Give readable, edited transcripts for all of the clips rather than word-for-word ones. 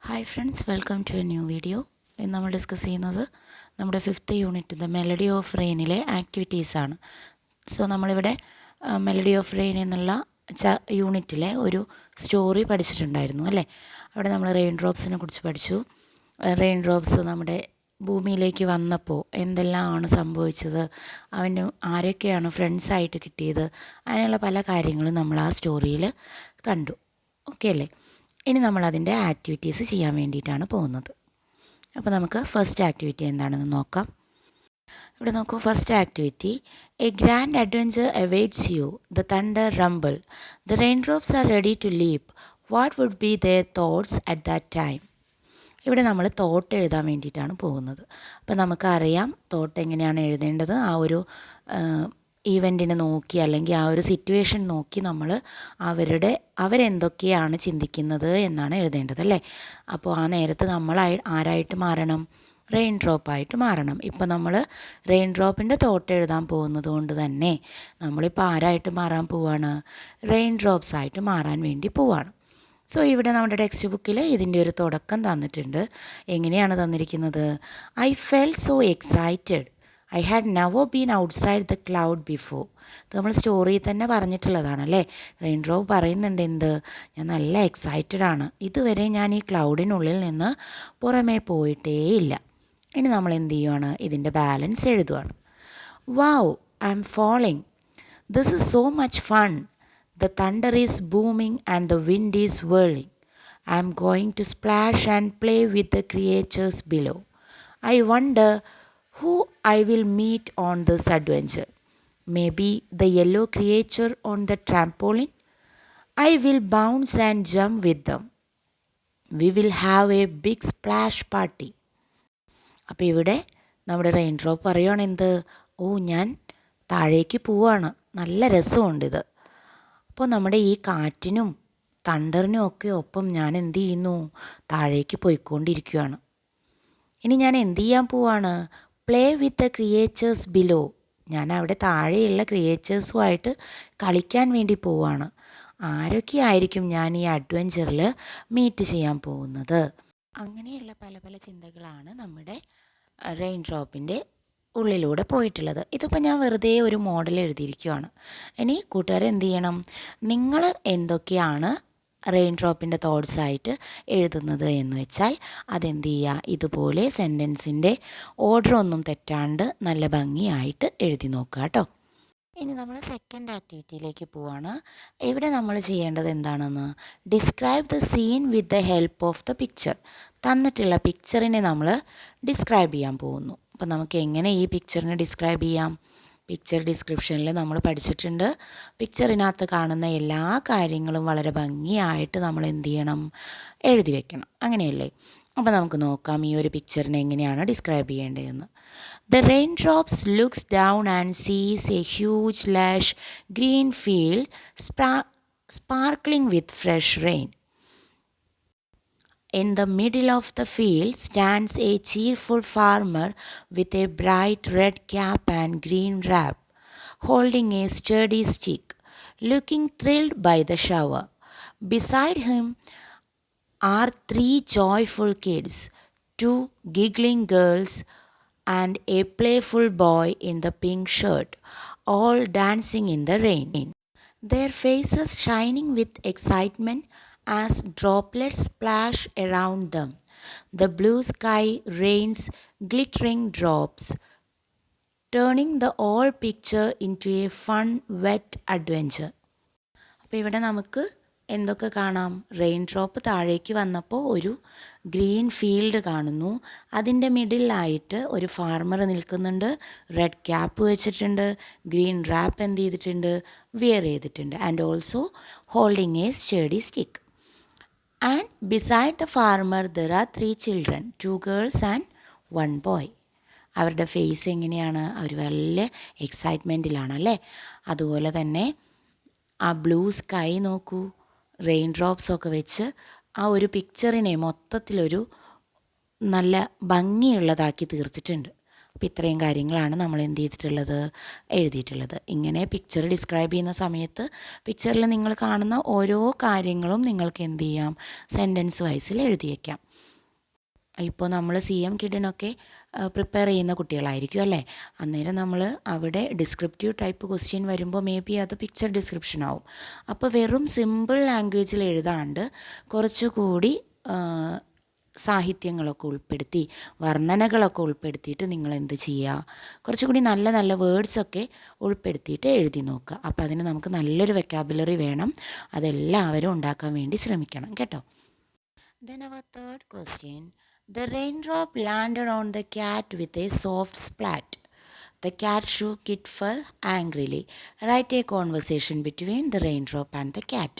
Hi friends, welcome to a new video. ഇന്ന് നമ്മൾ discuss ചെയ്യുന്നത് നമ്മുടെ 5th unit the melody of റെയിനിലെ ആക്ടിവിറ്റീസാണ്. സോ നമ്മളിവിടെ മെലഡി ഓഫ് റെയിൻ എന്നുള്ള യൂണിറ്റിലെ ഒരു സ്റ്റോറി പഠിച്ചിട്ടുണ്ടായിരുന്നു അല്ലേ. അവിടെ നമ്മൾ റെയിൻ ഡ്രോപ്സിനെ കുറിച്ച് പഠിച്ചു. റെയിൻ ഡ്രോപ്സ് നമ്മുടെ ഭൂമിയിലേക്ക് വന്നപ്പോൾ എന്തെല്ലാമാണ് സംഭവിച്ചത്, അവന് ആരൊക്കെയാണ് ഫ്രണ്ട്സായിട്ട് കിട്ടിയത്, അങ്ങനെയുള്ള പല കാര്യങ്ങളും നമ്മൾ ആ സ്റ്റോറിയിൽ കണ്ടു. ഓക്കെ അല്ലേ. ഇനി നമ്മളതിൻ്റെ ആക്ടിവിറ്റീസ് ചെയ്യാൻ വേണ്ടിയിട്ടാണ് പോകുന്നത്. അപ്പോൾ നമുക്ക് ഫസ്റ്റ് ആക്ടിവിറ്റി എന്താണെന്ന് നോക്കാം. ഇവിടെ നോക്കൂ, first activity: a grand adventure awaits you, the thunder rumble, the rain drops are ready to leap, what would be their thoughts at that time. ഇവിടെ നമ്മൾ തോട്ട് എഴുതാൻ വേണ്ടിയിട്ടാണ് പോകുന്നത്. അപ്പോൾ നമുക്കറിയാം തോട്ട് എങ്ങനെയാണ് എഴുതേണ്ടത്. ആ ഒരു ഈവൻറ്റിനെ നോക്കി അല്ലെങ്കിൽ ആ ഒരു സിറ്റുവേഷൻ നോക്കി നമ്മൾ അവരെന്തൊക്കെയാണ് ചിന്തിക്കുന്നത് എന്നാണ് എഴുതേണ്ടത് അല്ലേ. അപ്പോൾ ആ നേരത്ത് നമ്മൾ ആരായിട്ട് മാറണം? റെയിൻ ഡ്രോപ്പായിട്ട് മാറണം. ഇപ്പം നമ്മൾ റെയിൻ ഡ്രോപ്പിൻ്റെ തോട്ട് എഴുതാൻ പോകുന്നത് കൊണ്ട് തന്നെ നമ്മളിപ്പോൾ ആരായിട്ട് മാറാൻ പോവാണ്? റെയിൻ ഡ്രോപ്സ് ആയിട്ട് മാറാൻ വേണ്ടി പോവാണ്. സോ ഇവിടെ നമ്മുടെ ടെക്സ്റ്റ് ബുക്കിൽ ഇതിൻ്റെ ഒരു തുടക്കം തന്നിട്ടുണ്ട്. എങ്ങനെയാണ് തന്നിരിക്കുന്നത്? I felt so excited, I had never been outside the cloud before. ഇത് നമ്മൾ സ്റ്റോറിയിൽ തന്നെ പറഞ്ഞിട്ടുള്ളതാണല്ലേ. റെയിൻ ഡ്രോപ്പ് പറയുന്നുണ്ട് എന്ത്? ഞാൻ നല്ല എക്സൈറ്റഡ് ആണ്, ഇതുവരെ ഞാൻ ഈ ക്ലൗഡിനുള്ളിൽ നിന്ന് പുറമേ പോയിട്ടേ ഇല്ല. ഇനി നമ്മൾ എന്ത് ചെയ്യുവാണ്? ഇതിൻ്റെ ബാലൻസ് എഴുതുവാണ്. Wow, I am falling, this is so much fun, the thunder is booming and the wind is whirling. I am going to splash and play with the creatures below. I wonder who I will meet on this adventure. Maybe the yellow creature on the trampoline. I will bounce and jump with them. We will have a big splash party. അപ്പോൾ ഇവിടെ നമ്മുടെ rain drop പറയുവാണ് എന്ത്? ഓ, ഞാൻ താഴേക്ക് പോവാണ്, നല്ല രസമുണ്ടിത്. അപ്പോൾ നമ്മുടെ ഈ കാറ്റിനും തണ്ടറിനും ഒക്കെ ഒപ്പം ഞാൻ എന്ത് ചെയ്യുന്നു? താഴേക്ക് പോയിക്കൊണ്ടിരിക്കുകയാണ്. ഇനി ഞാൻ എന്ത് ചെയ്യാൻ പോവാണ്? Play with the creatures below. ഞാൻ അവിടെ താഴെയുള്ള ക്രിയേച്ചേഴ്സുമായിട്ട് കളിക്കാൻ വേണ്ടി പോവാണ്. ആരൊക്കെയായിരിക്കും ഞാൻ ഈ അഡ്വഞ്ചറിൽ മീറ്റ് ചെയ്യാൻ പോകുന്നത്? അങ്ങനെയുള്ള പല പല ചിന്തകളാണ് നമ്മുടെ റെയിൻ ഡ്രോപ്പിൻ്റെ ഉള്ളിലൂടെ പോയിട്ടുള്ളത്. ഇതിപ്പോൾ ഞാൻ വെറുതെ ഒരു മോഡൽ എഴുതിയിരിക്കുകയാണ്. ഇനി കൂട്ടുകാർ എന്ത് ചെയ്യണം? നിങ്ങൾ എന്തൊക്കെയാണ് റെയിൻ ഡ്രോപ്പിൻ്റെ തോട്ട്സായിട്ട് എഴുതുന്നത് എന്ന് വെച്ചാൽ അതെന്ത് ചെയ്യുക? ഇതുപോലെ സെൻറ്റൻസിൻ്റെ ഓർഡർ ഒന്നും തെറ്റാണ്ട് നല്ല ഭംഗിയായിട്ട് എഴുതി നോക്കുക കേട്ടോ. ഇനി നമ്മൾ സെക്കൻഡ് ആക്ടിവിറ്റിയിലേക്ക് പോവാണ്. ഇവിടെ നമ്മൾ ചെയ്യേണ്ടത് എന്താണെന്ന്? Describe the scene with the help of the picture. തന്നിട്ടുള്ള പിക്ചറിനെ നമ്മൾ ഡിസ്ക്രൈബ് ചെയ്യാൻ പോകുന്നു. അപ്പോൾ നമുക്ക് എങ്ങനെ ഈ പിക്ചറിനെ ഡിസ്ക്രൈബ് ചെയ്യാം? പിക്ചർ ഡിസ്ക്രിപ്ഷനിൽ നമ്മൾ പഠിച്ചിട്ടുണ്ട്. പിക്ചറിനകത്ത് കാണുന്ന എല്ലാ കാര്യങ്ങളും വളരെ ഭംഗിയായിട്ട് നമ്മൾ എന്ത് ചെയ്യണം? എഴുതി വെക്കണം. അങ്ങനെയല്ലേ? അപ്പോൾ നമുക്ക് നോക്കാം ഈ ഒരു പിക്ചറിനെ എങ്ങനെയാണ് ഡിസ്ക്രൈബ് ചെയ്യേണ്ടതെന്ന്. The raindrops looks down and sees a huge lush green field sparkling with fresh rain. In the middle of the field stands a cheerful farmer with a bright red cap and green wrap, holding a sturdy stick, looking thrilled by the shower. Beside him are three joyful kids, two giggling girls and a playful boy in the pink shirt, all dancing in the rain, their faces shining with excitement as droplets splash around them. The blue sky rains glittering drops, turning the whole picture into a fun, wet adventure. അപ്പോൾ ഇവിടെ നമുക്ക് എന്തൊക്കെ കാണാം? Rain drop താഴേക്ക് വന്നപ്പോൾ ഒരു green field കാണുന്നു. അതിൻ്റെ മിഡിലായിട്ട് ഒരു ഫാർമർ നിൽക്കുന്നുണ്ട്. റെഡ് ക്യാപ്പ് വെച്ചിട്ടുണ്ട്. ഗ്രീൻ റാപ്പ് എന്ത് ചെയ്തിട്ടുണ്ട്? വിയർ ചെയ്തിട്ടുണ്ട്. And also holding A study stick. And beside the farmer there are 3 children, 2 girls and 1 boy. അവരുടെ ഫേസ് എങ്ങനെയാണ്? അവർ വലിയ എക്സൈറ്റ്മെൻറ്റിലാണ് അല്ലേ. അതുപോലെ തന്നെ ആ ബ്ലൂ സ്കൈ നോക്കൂ, റെയിൻ ഡ്രോപ്സൊക്കെ വെച്ച് ആ ഒരു പിക്ചറിനെ മൊത്തത്തിലൊരു നല്ല ഭംഗിയുള്ളതാക്കി തീർത്തിട്ടുണ്ട്. അപ്പോൾ ഇത്രയും കാര്യങ്ങളാണ് നമ്മൾ എന്ത് ചെയ്തിട്ടുള്ളത്, എഴുതിയിട്ടുള്ളത്. ഇങ്ങനെ പിക്ചർ ഡിസ്ക്രൈബ് ചെയ്യുന്ന സമയത്ത് പിക്ചറിൽ നിങ്ങൾ കാണുന്ന ഓരോ കാര്യങ്ങളും നിങ്ങൾക്ക് എന്ത് ചെയ്യാം, സെൻറ്റൻസ് വൈസിൽ എഴുതി വയ്ക്കാം. ഇപ്പോൾ നമ്മൾ CM കിഡിനൊക്കെ പ്രിപ്പയർ ചെയ്യുന്ന കുട്ടികളായിരിക്കും അല്ലേ. അന്നേരം നമ്മൾ അവിടെ ഡിസ്ക്രിപ്റ്റീവ് ടൈപ്പ് ക്വസ്റ്റ്യൻ വരുമ്പോൾ മേ ബി അത് പിക്ചർ ഡിസ്ക്രിപ്ഷൻ ആവും. അപ്പോൾ വെറും സിമ്പിൾ ലാംഗ്വേജിൽ എഴുതാണ്ട് കുറച്ചുകൂടി സാഹിത്യങ്ങളൊക്കെ ഉൾപ്പെടുത്തി, വർണ്ണനകളൊക്കെ ഉൾപ്പെടുത്തിയിട്ട് നിങ്ങൾ എന്ത് ചെയ്യുക, കുറച്ചുകൂടി നല്ല നല്ല വേർഡ്സൊക്കെ ഉൾപ്പെടുത്തിയിട്ട് എഴുതി നോക്കുക. അപ്പോൾ അതിന് നമുക്ക് നല്ലൊരു വെക്കാബുലറി വേണം. അതെല്ലാവരും ഉണ്ടാക്കാൻ വേണ്ടി ശ്രമിക്കണം കേട്ടോ. Then our third question. The raindrop landed on the cat with a soft splat. The cat shook it fur angrily. Write a conversation between the raindrop and the cat.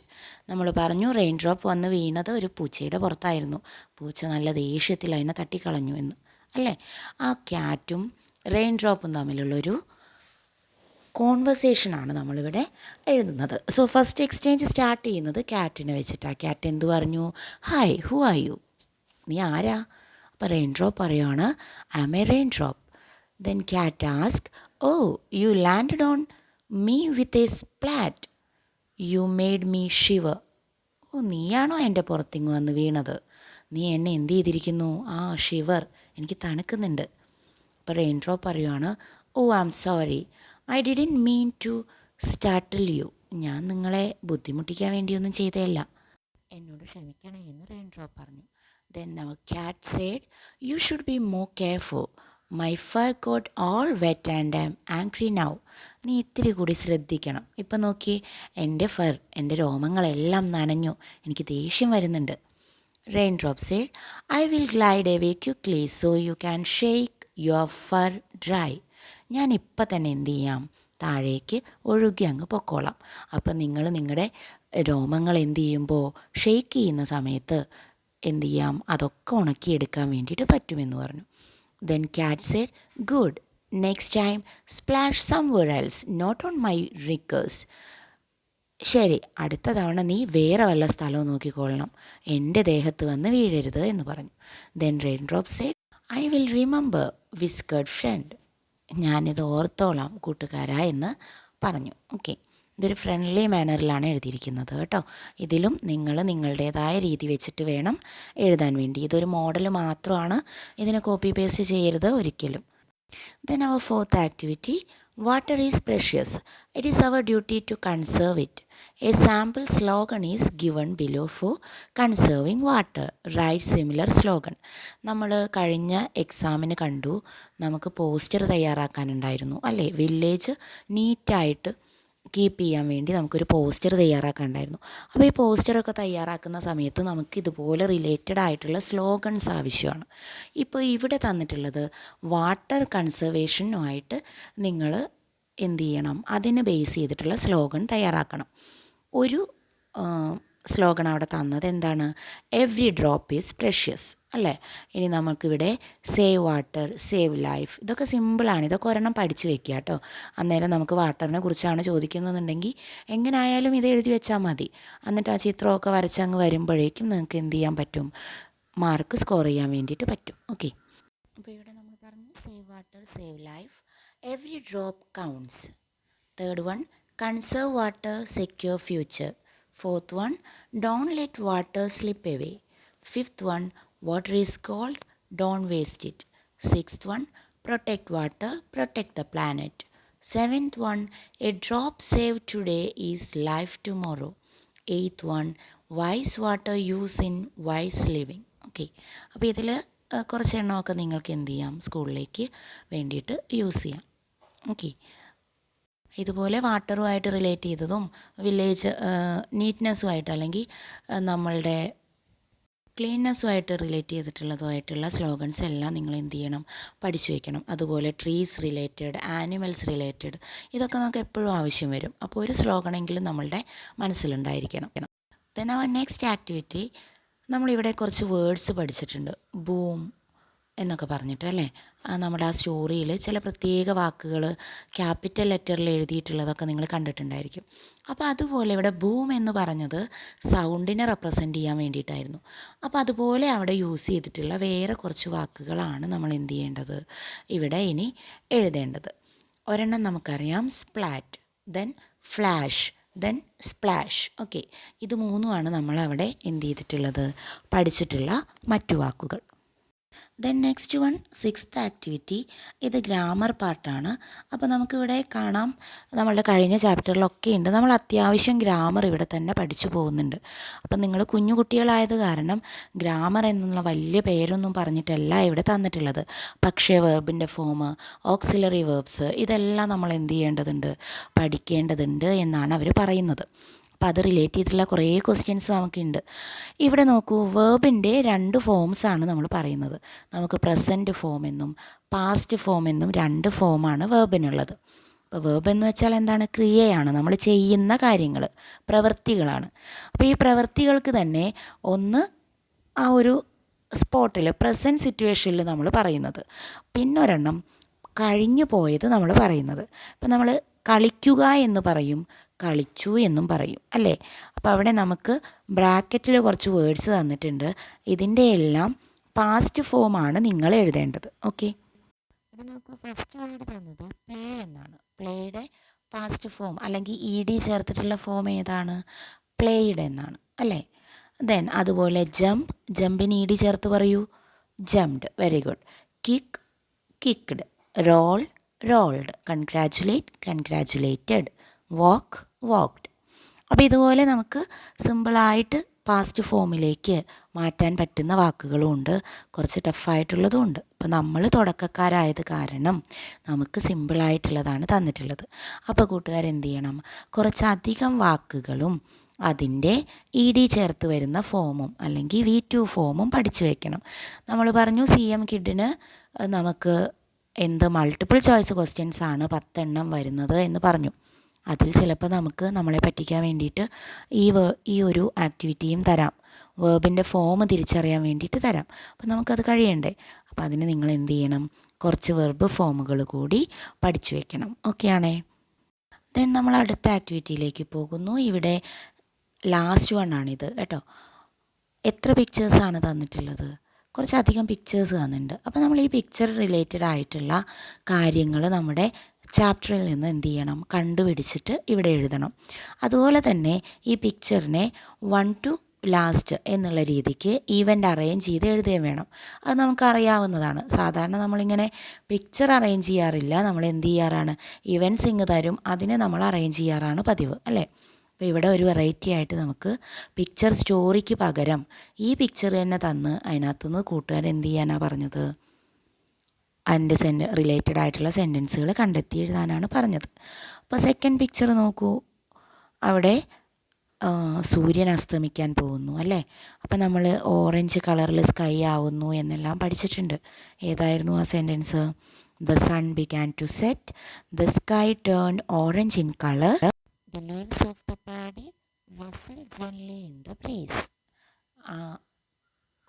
നമ്മൾ പറഞ്ഞു റെയിൻ ഡ്രോപ്പ് വന്ന് വീണത് ഒരു പൂച്ചയുടെ പുറത്തായിരുന്നു. പൂച്ച നല്ല ദേഷ്യത്തിൽ അതിനെ തട്ടിക്കളഞ്ഞു എന്ന് അല്ലേ. ആ ക്യാറ്റും റെയിൻ ഡ്രോപ്പും തമ്മിലുള്ളൊരു കോൺവെർസേഷനാണ് നമ്മളിവിടെ എഴുതുന്നത്. സോ ഫസ്റ്റ് എക്സ്ചേഞ്ച് സ്റ്റാർട്ട് ചെയ്യുന്നത് ക്യാറ്റിനെ വെച്ചിട്ടാണ്. ക്യാറ്റ് എന്ത് പറഞ്ഞു, ഹായ് ഹു ആർ യു, നീ ആരാ? അപ്പോൾ റെയിൻ ഡ്രോപ്പ് പറയുകയാണ്, I am a rain drop. Then cat ask, oh you landed on me with a splat, you made me shiver. Oh നീയാണോ എൻ്റെ പുറത്തിങ്ങ് വന്ന് വീണത്, നീ എന്നെ എന്ത് ചെയ്തിരിക്കുന്നു, ആ ഷിവർ, എനിക്ക് തണുക്കുന്നുണ്ട്. അപ്പോൾ റെയിൻ ഡ്രോപ്പ് പറയുകയാണ്, oh I am sorry, I didn't mean to startle you, ഞാൻ നിങ്ങളെ ബുദ്ധിമുട്ടിക്കാൻ വേണ്ടിയൊന്നും ചെയ്തതല്ല, എന്നോട് ക്ഷമിക്കണേ എന്ന് റെയിൻ ഡ്രോപ്പ് പറഞ്ഞു. ദെൻ അവർ cat said, you should be more careful, my fur got all wet and I am angry now. നീ ഇത്തിരി കൂടി ശ്രദ്ധിക്കണം. ഇപ്പം നോക്കി, എൻ്റെ രോമങ്ങളെല്ലാം നനഞ്ഞു, എനിക്ക് ദേഷ്യം വരുന്നുണ്ട്. Rain drop said, I will glide away quickly so you can shake your fur dry. ഞാൻ ഇപ്പം തന്നെ എന്ത് ചെയ്യാം, താഴേക്ക് ഒഴുകി അങ്ങ് പൊക്കോളാം. അപ്പം നിങ്ങൾ നിങ്ങളുടെ രോമങ്ങൾ എന്ത് ചെയ്യുമ്പോൾ ഷെയ്ക്ക് ചെയ്യുന്ന സമയത്ത് എന്ത് ചെയ്യാം, അതൊക്കെ ഉണക്കിയെടുക്കാൻ വേണ്ടിയിട്ട് പറ്റുമെന്ന് പറഞ്ഞു. Then cat said, good, next time splash somewhere else, not on my whiskers. ശരി, അടുത്ത തവണ നീ വേറെ വല്ല സ്ഥലവും നോക്കിക്കൊള്ളണം, എൻ്റെ ദേഹത്ത് വന്ന് വീഴരുത് എന്ന് പറഞ്ഞു. Then rain drop said, I will remember whiskered friend, ഞാനിത് ഓർത്തോളാം കൂട്ടുകാരാ എന്ന് പറഞ്ഞു. ഓക്കെ, ഇതൊരു ഫ്രണ്ട്ലി മാനറിലാണ് എഴുതിയിരിക്കുന്നത് കേട്ടോ. ഇതിലും നിങ്ങൾ നിങ്ങളുടേതായ രീതി വെച്ചിട്ട് വേണം എഴുതാൻ വേണ്ടി. ഇതൊരു മോഡൽ മാത്രമാണ്, ഇതിനെ കോപ്പി പേസ്റ്റ് ചെയ്യരുത് ഒരിക്കലും. Then our fourth activity, water is precious. It is our duty to conserve it. A sample slogan is given below for conserving water. Write similar slogan. നമ്മൾ കഴിഞ്ഞ എക്സാമിന് കണ്ടു, നമുക്ക് പോസ്റ്റർ തയ്യാറാക്കാനുണ്ടായിരുന്നു അല്ലേ. വില്ലേജ് നീറ്റായിട്ട് കീപ്പ് ചെയ്യാൻ വേണ്ടി നമുക്കൊരു പോസ്റ്റർ തയ്യാറാക്കാനുണ്ടായിരുന്നു. അപ്പോൾ ഈ പോസ്റ്ററൊക്കെ തയ്യാറാക്കുന്ന സമയത്ത് നമുക്ക് ഇതുപോലെ റിലേറ്റഡ് ആയിട്ടുള്ള സ്ലോഗൻസ് ആവശ്യമാണ്. ഇപ്പോൾ ഇവിടെ തന്നിട്ടുള്ളത് വാട്ടർ കൺസർവേഷനുമായിട്ട് നിങ്ങൾ എന്ത് ചെയ്യണം, അതിന് ബേസ് ചെയ്തിട്ടുള്ള സ്ലോഗൻ തയ്യാറാക്കണം. ഒരു സ്ലോഗൻ അവിടെ തന്നത് എന്താണ്, എവ്രി ഡ്രോപ്പ് ഈസ് പ്രഷ്യസ് അല്ലേ. ഇനി നമുക്കിവിടെ സേവ് വാട്ടർ, സേവ് ലൈഫ്, ഇതൊക്കെ സിമ്പിളാണ്. ഇതൊക്കെ ഒരെണ്ണം പഠിച്ച് വെക്കുക കേട്ടോ. അന്നേരം നമുക്ക് വാട്ടറിനെ കുറിച്ചാണ് ചോദിക്കുന്നതെന്നുണ്ടെങ്കിൽ എങ്ങനെയായാലും ഇത് എഴുതി വെച്ചാൽ മതി. എന്നിട്ട് ആ ചിത്രമൊക്കെ വരച്ചങ്ങ് വരുമ്പോഴേക്കും നിങ്ങൾക്ക് എന്ത് ചെയ്യാൻ പറ്റും, മാർക്ക് സ്കോർ ചെയ്യാൻ വേണ്ടിയിട്ട് പറ്റും. ഓക്കെ, അപ്പോൾ ഇവിടെ നമ്മൾ പറഞ്ഞു save water, save life, every drop counts. Third one, conserve water, secure future. Fourth one, don't let water slip away. Fifth one, water is gold, don't waste it. Sixth one, protect water, protect the planet. Seventh one, a drop saved today is life tomorrow. Eighth one, wise water use in wise living. Okay, അപ്പോൾ ഇതിൽ കുറച്ച് എണ്ണമൊക്കെ നിങ്ങൾക്ക് എന്ത് ചെയ്യാം, സ്കൂളിലേക്ക് വേണ്ടിയിട്ട് use ചെയ്യാം. Okay, ഇതുപോലെ വാട്ടറുമായിട്ട് റിലേറ്റ് ചെയ്തതും വില്ലേജ് നീറ്റ്നെസ്സുമായിട്ട് അല്ലെങ്കിൽ നമ്മളുടെ ക്ലീൻനെസ്സുമായിട്ട് റിലേറ്റ് ചെയ്തിട്ടുള്ളതുമായിട്ടുള്ള സ്ലോഗൻസ് എല്ലാം നിങ്ങൾ എന്ത് ചെയ്യണം, പഠിച്ചു വയ്ക്കണം. അതുപോലെ ട്രീസ് റിലേറ്റഡ്, ആനിമൽസ് റിലേറ്റഡ്, ഇതൊക്കെ നമുക്ക് എപ്പോഴും ആവശ്യം വരും. അപ്പോൾ ഒരു സ്ലോഗണെങ്കിലും നമ്മളുടെ മനസ്സിലുണ്ടായിരിക്കണം. ദെൻ അവർ നെക്സ്റ്റ് ആക്ടിവിറ്റി, നമ്മളിവിടെ കുറച്ച് വേർഡ്സ് പഠിച്ചിട്ടുണ്ട്. ബൂം, എന്നൊക്കെ പറഞ്ഞിട്ട് അല്ലേ, നമ്മുടെ ആ സ്റ്റോറിയിൽ ചില പ്രത്യേക വാക്കുകൾ ക്യാപിറ്റൽ ലെറ്ററിൽ എഴുതിയിട്ടുള്ളതൊക്കെ നിങ്ങൾ കണ്ടിട്ടുണ്ടായിരിക്കും. അപ്പോൾ അതുപോലെ ഇവിടെ ബൂം എന്ന് പറഞ്ഞത് സൗണ്ടിനെ റെപ്രസെൻ്റ് ചെയ്യാൻ വേണ്ടിയിട്ടായിരുന്നു. അപ്പോൾ അതുപോലെ അവിടെ യൂസ് ചെയ്തിട്ടുള്ള വേറെ കുറച്ച് വാക്കുകളാണ് നമ്മൾ എന്ത് ചെയ്യേണ്ടത്, ഇവിടെ ഇനി എഴുതേണ്ടത്. ഒരെണ്ണം നമുക്കറിയാം, splat, then flash, then splash. Okay, ഇത് മൂന്നുമാണ് നമ്മളവിടെ എന്ത് ചെയ്തിട്ടുള്ളത്, പഠിച്ചിട്ടുള്ള മറ്റു വാക്കുകൾ. Then next one, sixth activity. ഇത് ഗ്രാമർ പാർട്ടാണ്. അപ്പോൾ നമുക്കിവിടെ കാണാം, നമ്മളുടെ കഴിഞ്ഞ ചാപ്റ്ററിലൊക്കെ ഉണ്ട്, നമ്മൾ അത്യാവശ്യം ഗ്രാമർ ഇവിടെ തന്നെ പഠിച്ചു പോകുന്നുണ്ട്. അപ്പം നിങ്ങൾ കുഞ്ഞു കുട്ടികളായത് കാരണം ഗ്രാമർ എന്നുള്ള വലിയ പേരൊന്നും പറഞ്ഞിട്ടല്ല ഇവിടെ തന്നിട്ടുള്ളത്. പക്ഷേ വേർബിൻ്റെ ഫോം, ഓക്സിലറി വേർബ്സ്, ഇതെല്ലാം നമ്മൾ എന്ത് ചെയ്യേണ്ടതുണ്ട്, പഠിക്കേണ്ടതുണ്ട് എന്നാണ് അവർ പറയുന്നത്. അപ്പോൾ അത് റിലേറ്റ് ചെയ്തിട്ടുള്ള കുറേ ക്വസ്റ്റ്യൻസ് നമുക്കുണ്ട്. ഇവിടെ നോക്കൂ, വേർബിൻ്റെ 2 ഫോംസാണ് നമ്മൾ പറയുന്നത്. നമുക്ക് പ്രസൻറ്റ് ഫോം എന്നും പാസ്റ്റ് ഫോം എന്നും 2 ഫോമാണ് വേർബിനുള്ളത്. അപ്പോൾ വേർബ് എന്ന് വെച്ചാൽ എന്താണ്, ക്രിയയാണ്, നമ്മൾ ചെയ്യുന്ന കാര്യങ്ങൾ, പ്രവൃത്തികളാണ്. അപ്പോൾ ഈ പ്രവൃത്തികൾക്ക് തന്നെ ഒന്ന് ആ ഒരു സ്പോട്ടിൽ പ്രസൻറ്റ് സിറ്റുവേഷനിൽ നമ്മൾ പറയുന്നത്, പിന്നൊരെണ്ണം കഴിഞ്ഞു പോയത് നമ്മൾ പറയുന്നത്. ഇപ്പം നമ്മൾ കളിക്കുക എന്ന് പറയും, കളിച്ചു എന്നും പറയും അല്ലേ. അപ്പോൾ അവിടെ നമുക്ക് ബ്രാക്കറ്റിൽ കുറച്ച് വേർഡ്സ് തന്നിട്ടുണ്ട്. ഇതിൻ്റെ എല്ലാം പാസ്റ്റ് ഫോമാണ് നിങ്ങൾ എഴുതേണ്ടത്. ഓക്കെ, ഇവിടെ നമുക്ക് ഫസ്റ്റ് വേർഡ് തന്നത് പ്ലേ എന്നാണ്. പ്ലേയുടെ പാസ്റ്റ് ഫോം അല്ലെങ്കിൽ ചേർത്തിട്ടുള്ള ഫോം ഏതാണ്, പ്ലേഡ് എന്നാണ് അല്ലേ. ദെൻ അതുപോലെ ജമ്പ്, ജമ്പിന് ചേർത്ത് പറയൂ, jumped. Very good. Kick, kicked. Roll, rolled. Congratulate, congratulated. Walk, walked. അപ്പോൾ ഇതുപോലെ നമുക്ക് സിമ്പിളായിട്ട് പാസ്റ്റ് ഫോമിലേക്ക് മാറ്റാൻ പറ്റുന്ന വാക്കുകളും ഉണ്ട്, കുറച്ച് ടഫായിട്ടുള്ളതും ഉണ്ട്. അപ്പോൾ നമ്മൾ തുടക്കക്കാരായത് കാരണം നമുക്ക് സിമ്പിളായിട്ടുള്ളതാണ് തന്നിട്ടുള്ളത്. അപ്പോൾ കൂട്ടുകാരെന്ത് ചെയ്യണം, കുറച്ചധികം വാക്കുകളും അതിൻ്റെ ചേർത്ത് വരുന്ന ഫോമും അല്ലെങ്കിൽ V2 ഫോമും പഠിച്ചു വയ്ക്കണം. നമ്മൾ പറഞ്ഞു CM കിഡിന് നമുക്ക് മൾട്ടിപ്പിൾ ചോയ്സ് ക്വസ്റ്റ്യൻസ് ആണ് 10 എണ്ണം വരുന്നത് എന്ന് പറഞ്ഞു. അതിൽ ചിലപ്പോൾ നമുക്ക് നമ്മളെ പറ്റിക്കാൻ വേണ്ടിയിട്ട് ഈ ഒരു ആക്ടിവിറ്റിയും തരാം, വേർബിൻ്റെ ഫോം തിരിച്ചറിയാൻ വേണ്ടിയിട്ട് തരാം. അപ്പോൾ നമുക്കത് കഴിയണ്ടേ. അപ്പോൾ അതിന് നിങ്ങൾ എന്ത് ചെയ്യണം, കുറച്ച് വെർബ് ഫോമുകൾ കൂടി പഠിച്ചു വെക്കണം. ഓക്കെ ആണേ. ദെൻ നമ്മൾ അടുത്ത ആക്ടിവിറ്റിയിലേക്ക് പോകുന്നു. ഇവിടെ ലാസ്റ്റ് വൺ ആണിത് കേട്ടോ. എത്ര പിക്ചേഴ്സാണ് തന്നിട്ടുള്ളത്, കുറച്ചധികം പിക്ചേഴ്സ് തന്നിട്ടുണ്ട്. അപ്പോൾ നമ്മൾ ഈ പിക്ചർ റിലേറ്റഡ് ആയിട്ടുള്ള കാര്യങ്ങൾ നമ്മുടെ ചാപ്റ്ററിൽ നിന്ന് എന്ത് ചെയ്യണം, കണ്ടുപിടിച്ചിട്ട് ഇവിടെ എഴുതണം. അതുപോലെ തന്നെ ഈ പിക്ചറിനെ 1 to ലാസ്റ്റ് എന്നുള്ള രീതിക്ക് ഈവൻ്റ് അറേഞ്ച് ചെയ്ത് എഴുതുകയും വേണം. അത് നമുക്കറിയാവുന്നതാണ്. സാധാരണ നമ്മളിങ്ങനെ പിക്ചർ അറേഞ്ച് ചെയ്യാറില്ല, നമ്മൾ എന്ത് ചെയ്യാറാണ്, ഇവൻറ്റ്സ് ഇങ്ങ് തരും, അതിനെ നമ്മൾ അറേഞ്ച് ചെയ്യാറാണ് പതിവ് അല്ലേ. അപ്പോൾ ഇവിടെ ഒരു വെറൈറ്റി ആയിട്ട് നമുക്ക് പിക്ചർ സ്റ്റോറിക്ക് പകരം ഈ പിക്ചർ തന്നെ തന്ന് അതിനകത്തുനിന്ന് കൂട്ടുകാർ എന്ത് ചെയ്യാനാണ് പറഞ്ഞത്, അതിൻ്റെ റിലേറ്റഡ് ആയിട്ടുള്ള സെൻറ്റൻസുകൾ കണ്ടെത്തി എഴുതാനാണ് പറഞ്ഞത്. അപ്പോൾ സെക്കൻഡ് പിക്ചർ നോക്കൂ, അവിടെ സൂര്യൻ അസ്തമിക്കാൻ പോകുന്നു അല്ലേ. അപ്പം നമ്മൾ ഓറഞ്ച് കളറിൽ സ്കൈ ആവുന്നു എന്നെല്ലാം പഠിച്ചിട്ടുണ്ട്. ഏതായിരുന്നു ആ sentence, the sun began to set, the sky turned orange in colour, the leaves of the paddy rustled gently in the breeze.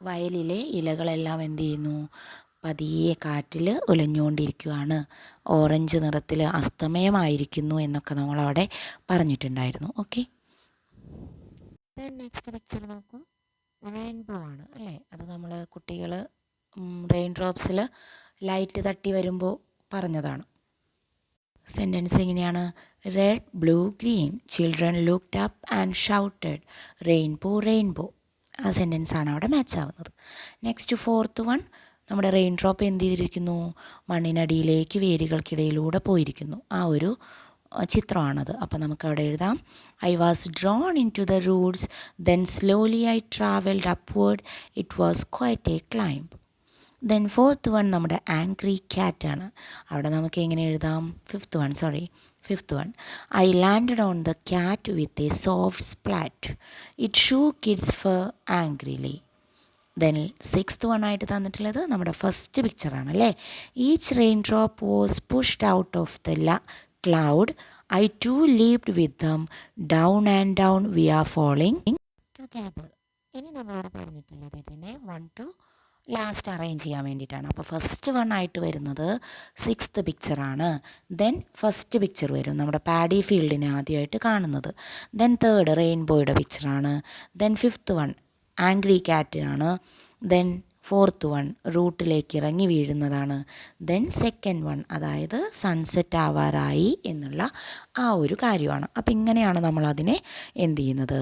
വയലിലെ ഇലകളെല്ലാം എന്ത് ചെയ്യുന്നു, പതിയെ കാറ്റിൽ ഉലഞ്ഞുകൊണ്ടിരിക്കുകയാണ്, ഓറഞ്ച് നിറത്തിൽ അസ്തമയമായിരിക്കുന്നു എന്നൊക്കെ നമ്മളവിടെ പറഞ്ഞിട്ടുണ്ടായിരുന്നു. ഓക്കെ, നെക്സ്റ്റ് പിക്ചർ നോക്കൂ, റെയിൻബോ ആണ് അല്ലേ. അത് നമ്മൾ കുട്ടികൾ റെയിൻ ഡ്രോപ്സിൽ ലൈറ്റ് തട്ടി വരുമ്പോൾ പറഞ്ഞതാണ്. സെൻറ്റൻസ് എങ്ങനെയാണ്, red blue green, children looked up and shouted rainbow rainbow. ആ സെൻറ്റൻസാണ് അവിടെ മാച്ച് ആവുന്നത്. നെക്സ്റ്റ് ഫോർത്ത് വൺ, നമ്മുടെ റെയിൻ ഡ്രോപ്പ് എന്ത് ചെയ്തിരിക്കുന്നു, മണ്ണിനടിയിലേക്ക് വേരുകൾക്കിടയിലൂടെ പോയിരിക്കുന്നു. ആ ഒരു ചിത്രമാണത്. അപ്പോൾ നമുക്കവിടെ എഴുതാം, I was drawn into the roots then slowly I travelled upward it was quite a climb. Then fourth one നമ്മുടെ ആംഗ്രി ക്യാറ്റ് ആണ്. അവിടെ നമുക്ക് എങ്ങനെ എഴുതാം, fifth one I landed on the cat with a soft splat it shook its fur angrily. Then sixth one ആയിട്ട് തന്നിട്ടുള്ളത് നമ്മുടെ first പിക്ചറാണ് അല്ലേ. Each rain drop was pushed out of the cloud I too leaved with dum down and down we are falling together. ഇനി നമ്മളോട് പറഞ്ഞിട്ടുള്ളത് ഇതിനെ 1 to last arrange ചെയ്യാൻ വേണ്ടിയിട്ടാണ്. അപ്പോൾ ഫസ്റ്റ് വൺ ആയിട്ട് വരുന്നത് 6th പിക്ചറാണ്. ദെൻ ഫസ്റ്റ് പിക്ചർ വരും, നമ്മുടെ പാഡി ഫീൽഡിനെ ആദ്യമായിട്ട് കാണുന്നത്. ദെൻ തേർഡ് റെയിൻബോയുടെ പിക്ചറാണ്. ദെൻ 5th വൺ ആംഗ്രി കാറ്റാണ്. ദെൻ 4th വൺ റൂട്ടിലേക്ക് ഇറങ്ങി വീഴുന്നതാണ്. ദെൻ സെക്കൻഡ് വൺ അതായത് സൺസെറ്റ് ആവാറായി എന്നുള്ള ആ ഒരു കാര്യമാണ്. അപ്പോൾ ഇങ്ങനെയാണ് നമ്മളതിനെ എന്ത് ചെയ്യുന്നത്,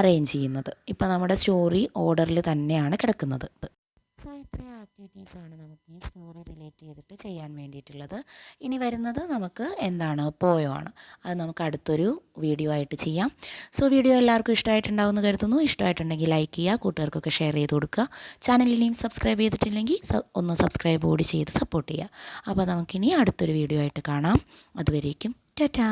അറേഞ്ച് ചെയ്യുന്നത്. ഇപ്പോൾ നമ്മുടെ സ്റ്റോറി ഓർഡറിൽ തന്നെയാണ് കിടക്കുന്നത്. സോ ഇത്രയും ആക്ടിവിറ്റീസാണ് നമുക്ക് ഈ സ്റ്റോറി റിലേറ്റ് ചെയ്തിട്ട് ചെയ്യാൻ വേണ്ടിയിട്ടുള്ളത്. ഇനി വരുന്നത് നമുക്ക് എന്താണ്, പോയമാണ്. അത് നമുക്ക് അടുത്തൊരു വീഡിയോ ആയിട്ട് ചെയ്യാം. സോ വീഡിയോ എല്ലാവർക്കും ഇഷ്ടമായിട്ടുണ്ടാവുമെന്ന് കരുതുന്നു. ഇഷ്ടമായിട്ടുണ്ടെങ്കിൽ ലൈക്ക് ചെയ്യുക, കൂട്ടുകാർക്കൊക്കെ ഷെയർ ചെയ്ത് കൊടുക്കുക. ചാനലിനെയും സബ്സ്ക്രൈബ് ചെയ്തിട്ടില്ലെങ്കിൽ ഒന്ന് സബ്സ്ക്രൈബ് കൂടി ചെയ്ത് സപ്പോർട്ട് ചെയ്യുക. അപ്പോൾ നമുക്കിനി അടുത്തൊരു വീഡിയോ ആയിട്ട് കാണാം. അതുവരേക്കും ടാറ്റാ.